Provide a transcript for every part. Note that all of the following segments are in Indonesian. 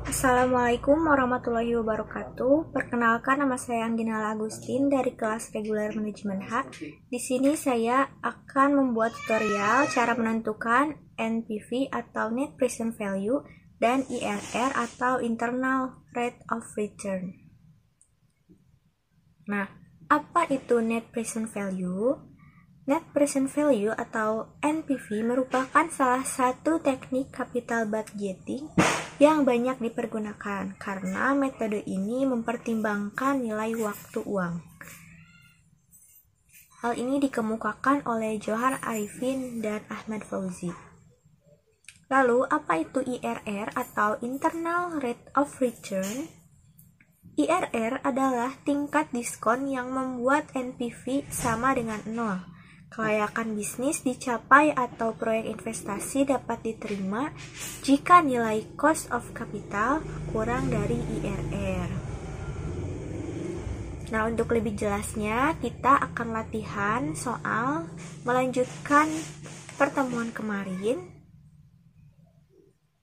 Assalamualaikum warahmatullahi wabarakatuh. Perkenalkan, nama saya Angginala Agustin dari kelas reguler manajemen H. Di sini saya akan membuat tutorial cara menentukan NPV atau Net Present Value dan IRR atau Internal Rate of Return. Nah, apa itu Net Present Value? Net Present Value atau NPV merupakan salah satu teknik capital budgeting yang banyak dipergunakan karena metode ini mempertimbangkan nilai waktu uang. Hal ini dikemukakan oleh Johar Arifin dan Ahmad Fauzi. Lalu, apa itu IRR atau Internal Rate of Return? IRR adalah tingkat diskon yang membuat NPV sama dengan 0. Kelayakan bisnis dicapai atau proyek investasi dapat diterima jika nilai cost of capital kurang dari IRR. Nah, untuk lebih jelasnya, kita akan latihan soal melanjutkan pertemuan kemarin.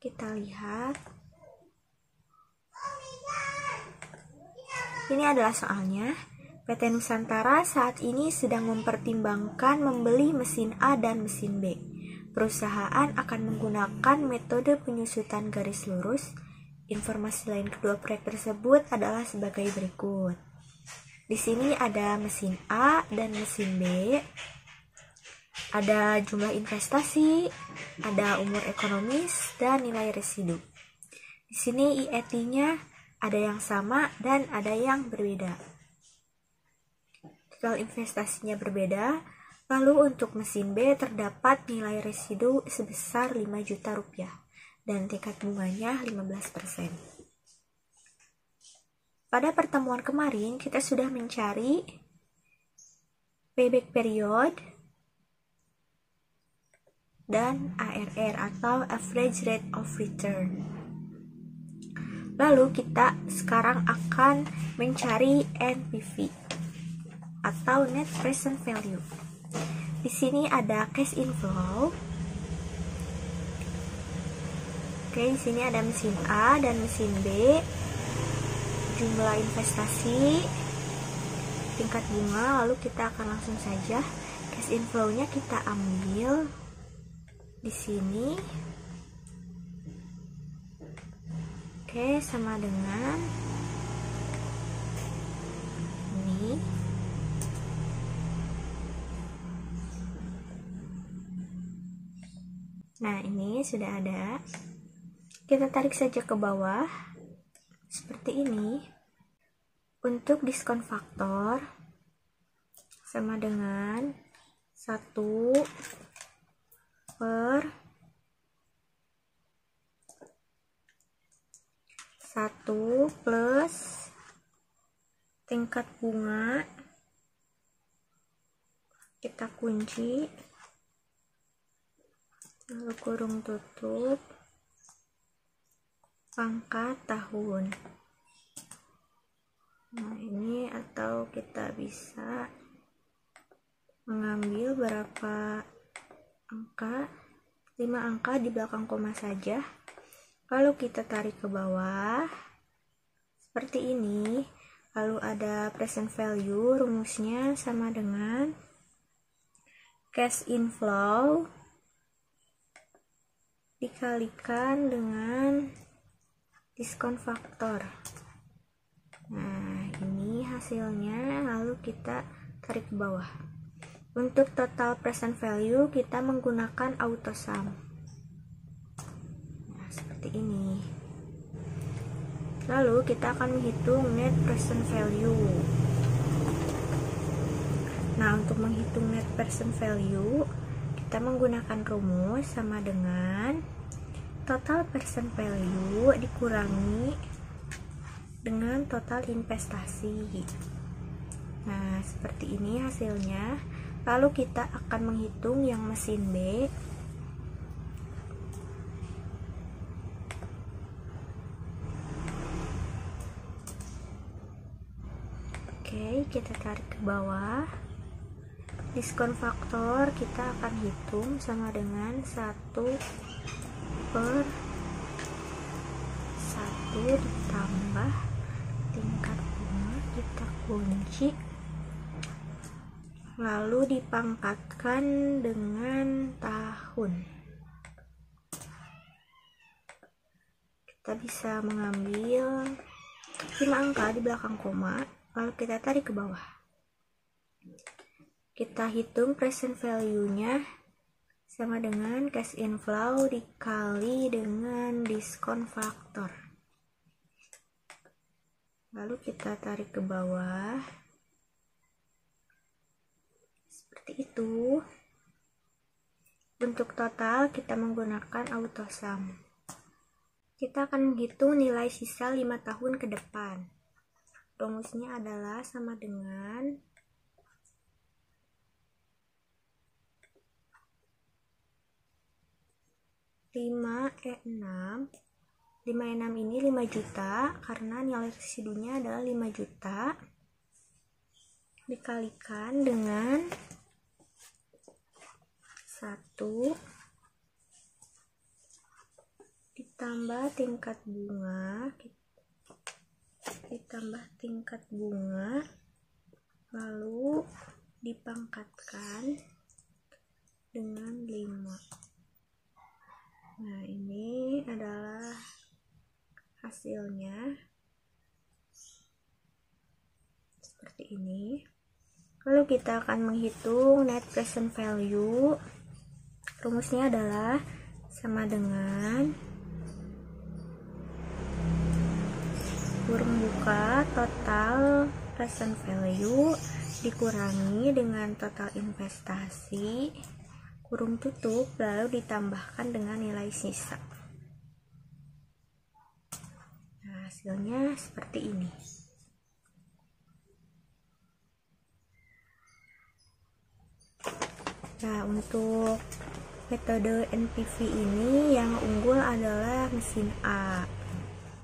Kita lihat. Ini adalah soalnya. PT Nusantara saat ini sedang mempertimbangkan membeli mesin A dan mesin B. Perusahaan akan menggunakan metode penyusutan garis lurus. Informasi lain kedua proyek tersebut adalah sebagai berikut. Di sini ada mesin A dan mesin B. Ada jumlah investasi, ada umur ekonomis, dan nilai residu. Di sini IET-nya ada yang sama dan ada yang berbeda. Total investasinya berbeda, lalu untuk mesin B terdapat nilai residu sebesar 5 juta rupiah dan tingkat bunganya 15%. Pada pertemuan kemarin kita sudah mencari payback period dan ARR atau average rate of return. Lalu kita sekarang akan mencari NPV atau Net Present Value. Di sini ada cash inflow. Oke, di sini ada mesin A dan mesin B. Jumlah investasi, tingkat bunga, lalu kita akan langsung saja cash inflow-nya kita ambil di sini. Oke, sama dengan ini. Nah, ini sudah ada. Kita tarik saja ke bawah seperti ini. Untuk diskon faktor sama dengan 1 per 1 plus tingkat bunga, kita kunci, lalu kurung tutup, pangkat tahun. Nah, ini atau kita bisa mengambil berapa angka, 5 angka di belakang koma saja, lalu kita tarik ke bawah seperti ini. Lalu ada present value, rumusnya sama dengan cash inflow dikalikan dengan diskon faktor. Nah, ini hasilnya, lalu kita tarik ke bawah. Untuk total present value kita menggunakan auto sum. Nah, seperti ini. Lalu kita akan menghitung net present value. Nah, untuk menghitung net present value kita menggunakan rumus sama dengan total present value dikurangi dengan total investasi. Nah, seperti ini hasilnya. Lalu kita akan menghitung yang mesin B. Oke, kita tarik ke bawah. Diskon faktor kita akan hitung sama dengan 1 per 1. ditambah tingkat bunga, kita kunci, lalu dipangkatkan dengan tahun. Kita bisa mengambil 5 angka di belakang koma, lalu kita tarik ke bawah. Kita hitung present value-nya sama dengan cash inflow dikali dengan diskon faktor. Lalu kita tarik ke bawah. Seperti itu. Untuk total kita menggunakan AutoSum. Kita akan menghitung nilai sisa 5 tahun ke depan. Rumusnya adalah sama dengan 5E6 ini 5 juta karena nilai residunya adalah 5 juta dikalikan dengan 1 ditambah tingkat bunga lalu dipangkatkan dengan 5. Nah, ini adalah hasilnya seperti ini. Lalu kita akan menghitung net present value. Rumusnya adalah sama dengan kurung buka total present value dikurangi dengan total investasi kurung tutup lalu ditambahkan dengan nilai sisa. Nah, hasilnya seperti ini. Nah, untuk metode NPV ini yang unggul adalah mesin A.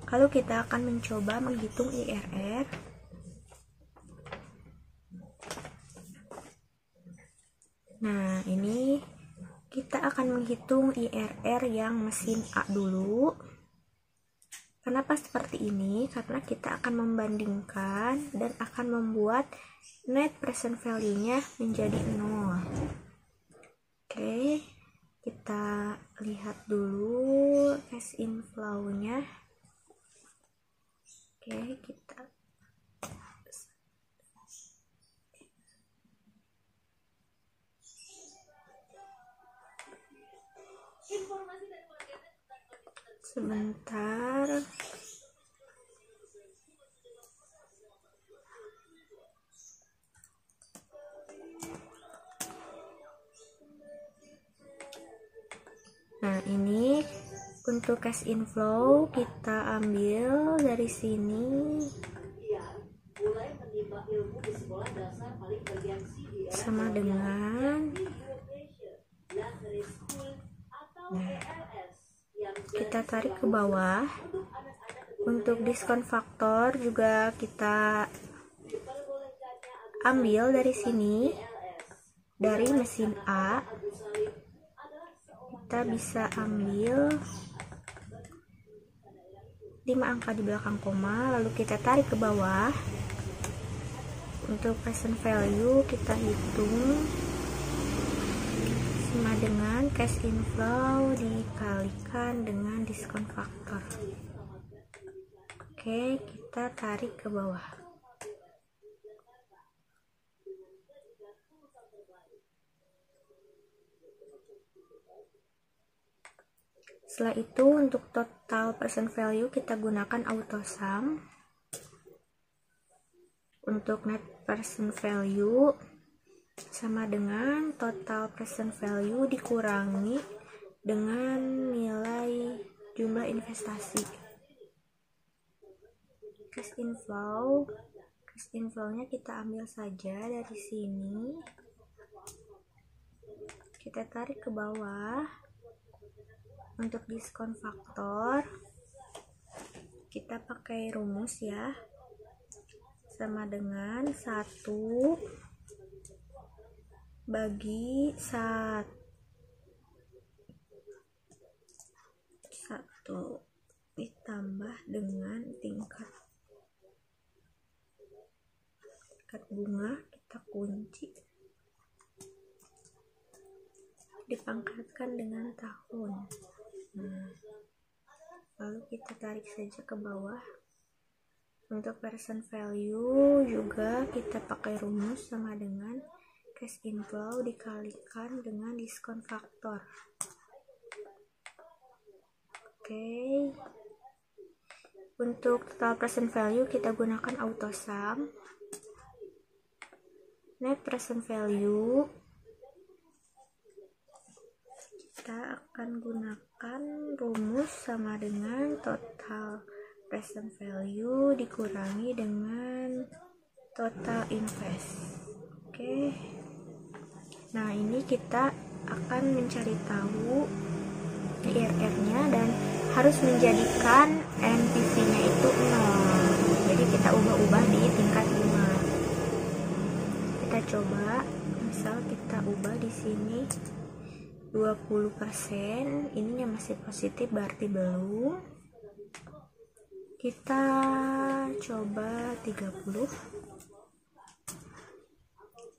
Kalau kita akan mencoba menghitung IRR, nah ini kita akan menghitung IRR yang mesin A dulu. Kenapa seperti ini? Karena kita akan membandingkan dan akan membuat net present value-nya menjadi 0. Oke, kita lihat dulu cash inflow-nya. Oke, kita sebentar. Nah, ini untuk cash inflow kita ambil dari sini sama dengan, nah, kita tarik ke bawah. Untuk diskon faktor juga kita ambil dari sini, dari mesin A. Kita bisa ambil 5 angka di belakang koma, lalu kita tarik ke bawah. Untuk present value kita hitung sama dengan cash inflow dikalikan dengan diskon faktor. Oke, kita tarik ke bawah. Setelah itu untuk total present value kita gunakan AutoSum. Untuk net present value sama dengan total present value dikurangi dengan nilai jumlah investasi. Cash inflow-nya kita ambil saja dari sini. Kita tarik ke bawah. Untuk diskon faktor kita pakai rumus ya, sama dengan 1 bagi 1. ditambah dengan tingkat bunga, kita kunci, dipangkatkan dengan tahun. Lalu kita tarik saja ke bawah. Untuk present value juga kita pakai rumus sama dengan cash inflow dikalikan dengan diskon faktor. Oke. Untuk total present value kita gunakan auto sum. Net present value kita akan gunakan rumus sama dengan total present value dikurangi dengan total invest. Oke. Nah, ini kita akan mencari tahu IRR-nya dan harus menjadikan NPV-nya itu 0. Jadi kita ubah-ubah di tingkat bunga. Kita coba, misal kita ubah di sini 20%, ininya masih positif berarti belum. Kita coba 30.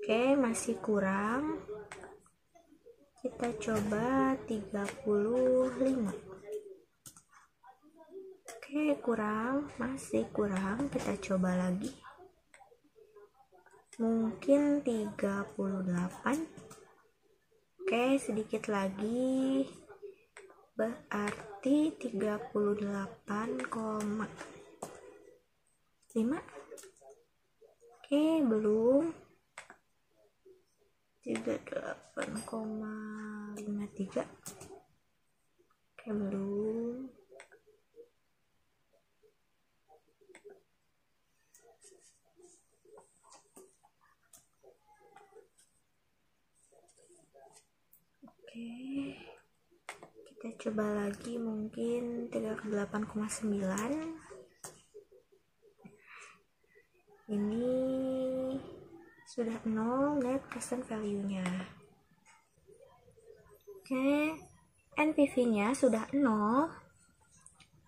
Oke, masih kurang. Kita coba 35. Oke, kurang, masih kurang. Kita coba lagi. Mungkin 38. Oke, sedikit lagi. Berarti 38,5. Oke, belum. 38,53. Oke, belum. Oke, kita coba lagi mungkin 38,9. Ini sudah 0 net present value-nya. Oke, NPV-nya sudah 0.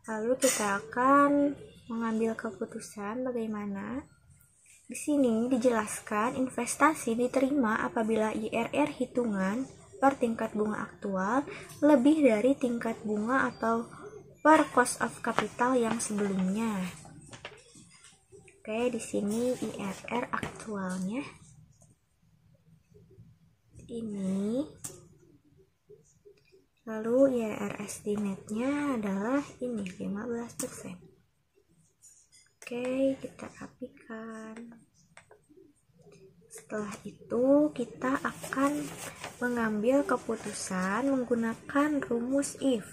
Lalu kita akan mengambil keputusan bagaimana. Di sini dijelaskan investasi diterima apabila IRR hitungan per tingkat bunga aktual lebih dari tingkat bunga atau per cost of capital yang sebelumnya. Oke, di sini IRR aktualnya ini. Lalu IRR estimate-nya adalah ini 15%. Oke, kita rapikan. Setelah itu kita akan mengambil keputusan menggunakan rumus if.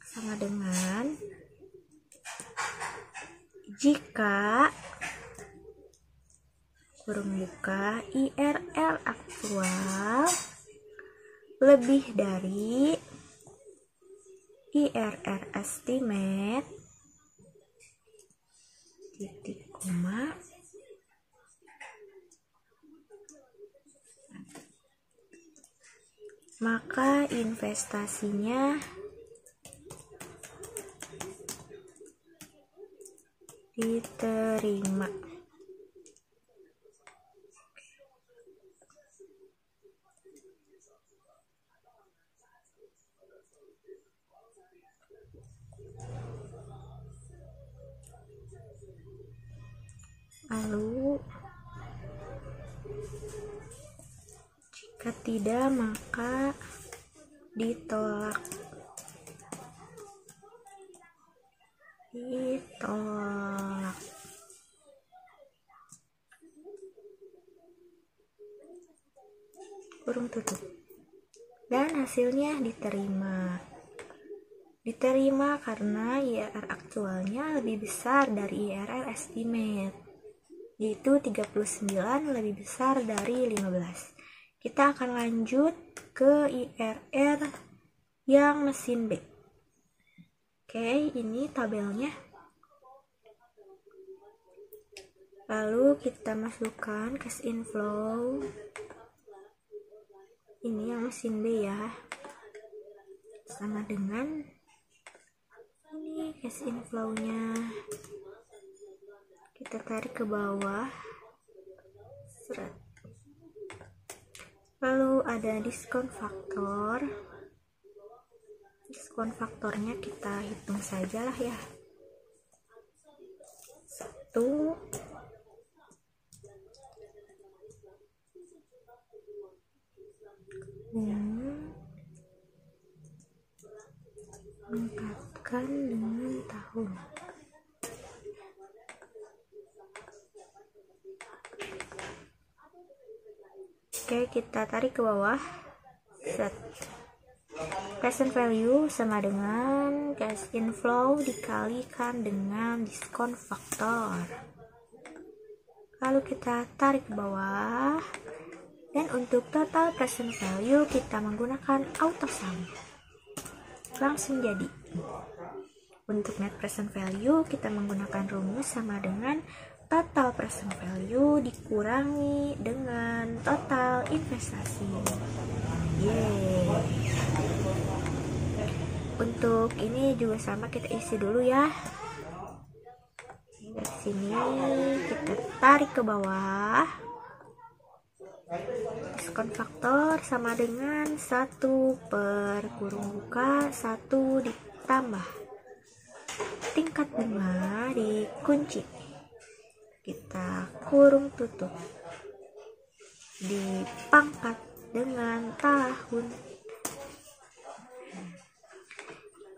Sama dengan jika kurung buka IRR aktual lebih dari IRR estimate titik koma maka investasinya diterima. Lalu jika tidak maka ditolak. Kurung tutup. Dan hasilnya diterima karena IRR aktualnya lebih besar dari IRR estimate, yaitu 39 lebih besar dari 15. Kita akan lanjut ke IRR yang mesin B. Oke, ini tabelnya. Lalu kita masukkan cash inflow. Ini yang mesin B ya. Sama dengan ini cash inflow-nya kita tarik ke bawah. Seret. Lalu ada diskon faktor. Diskon faktornya kita hitung sajalah ya. 1 lengkapkan dengan tahun. Oke, kita tarik ke bawah. Set. Present value sama dengan cash inflow dikalikan dengan diskon faktor. Lalu kita tarik ke bawah. Dan untuk total present value kita menggunakan auto sum. Langsung jadi. Untuk net present value kita menggunakan rumus sama dengan total present value dikurangi dengan total investasi. Yeay. Untuk ini juga sama, kita isi dulu ya. Dari sini kita tarik ke bawah. Diskon faktor sama dengan 1 per kurung buka 1 ditambah tingkat bunga dikunci, kita kurung tutup, dipangkat dengan tahun.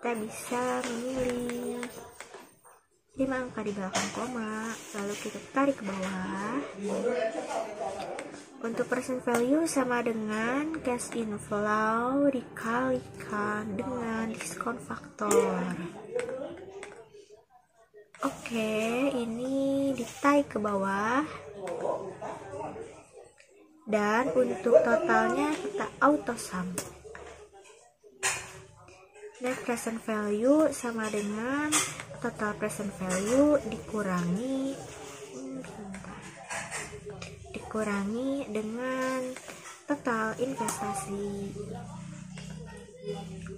Kita bisa memilih 5 angka di belakang koma, lalu kita tarik ke bawah. Untuk present value sama dengan cash inflow dikalikan dengan diskon faktor. Oke, ini ditarik ke bawah. Dan untuk totalnya kita auto sum. Net present value sama dengan total present value dikurangi dengan total investasi.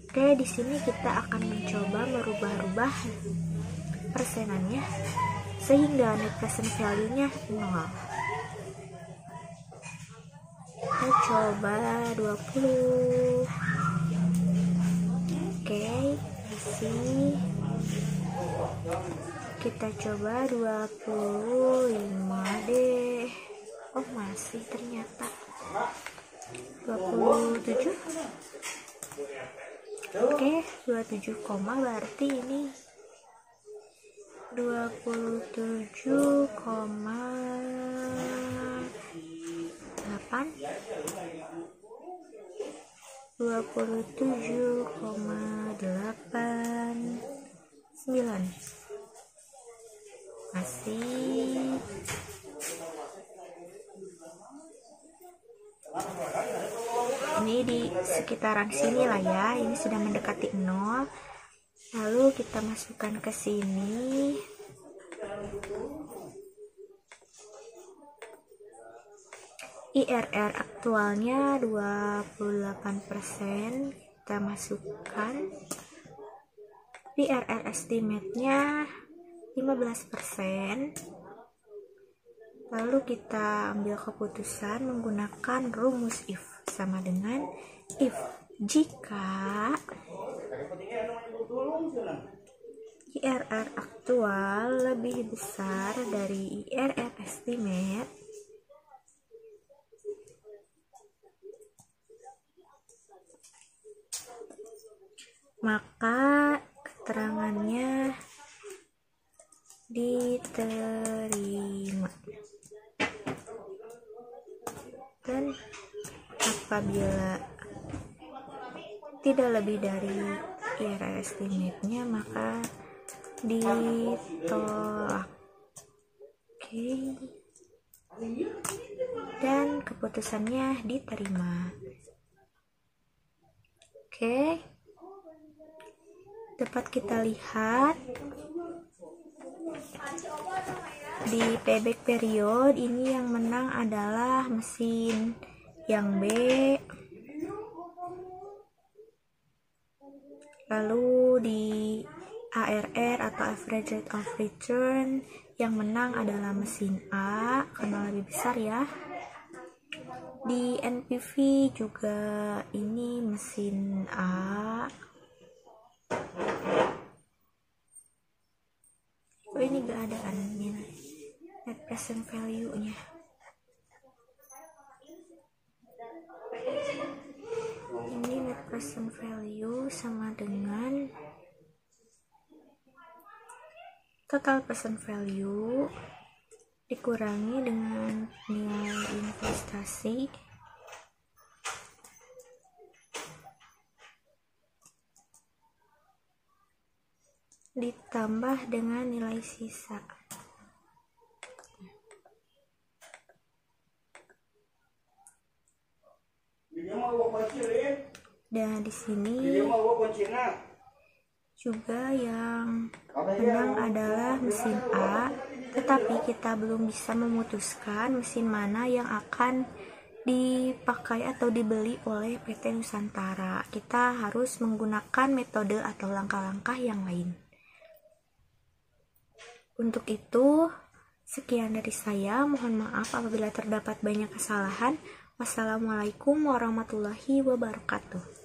Oke, di sini kita akan mencoba merubah-rubah persenannya sehingga net present value-nya 0. Kita coba 20. Oke, isi. Kita coba 25 deh. Oh, masih ternyata 27. Oke, 27 koma berarti ini 27,8 27,89 masih. Ini di sekitaran sini lah ya, ini sudah mendekati 0. Lalu kita masukkan ke sini. IRR aktualnya 28%, kita masukkan. IRR estimate-nya 15%. Lalu kita ambil keputusan menggunakan rumus if, sama dengan if jika IRR aktual lebih besar dari IRR estimate, maka keterangannya diterima. Dan apabila tidak lebih dari IRR estimate-nya, maka ditolak. Oke. Dan keputusannya diterima. Oke. Dapat kita lihat di payback period ini yang menang adalah mesin yang B. Lalu di ARR atau average rate of return, yang menang adalah mesin A karena lebih besar ya. Di NPV juga ini mesin A. Oh, ini gak ada kan net present value nya. Ini net present value sama dengan total present value dikurangi dengan nilai investasi ditambah dengan nilai sisa. Dan di sini juga yang menang adalah mesin A, tetapi kita belum bisa memutuskan mesin mana yang akan dipakai atau dibeli oleh PT Nusantara. Kita harus menggunakan metode atau langkah-langkah yang lain. Untuk itu, sekian dari saya. Mohon maaf apabila terdapat banyak kesalahan. Wassalamualaikum warahmatullahi wabarakatuh.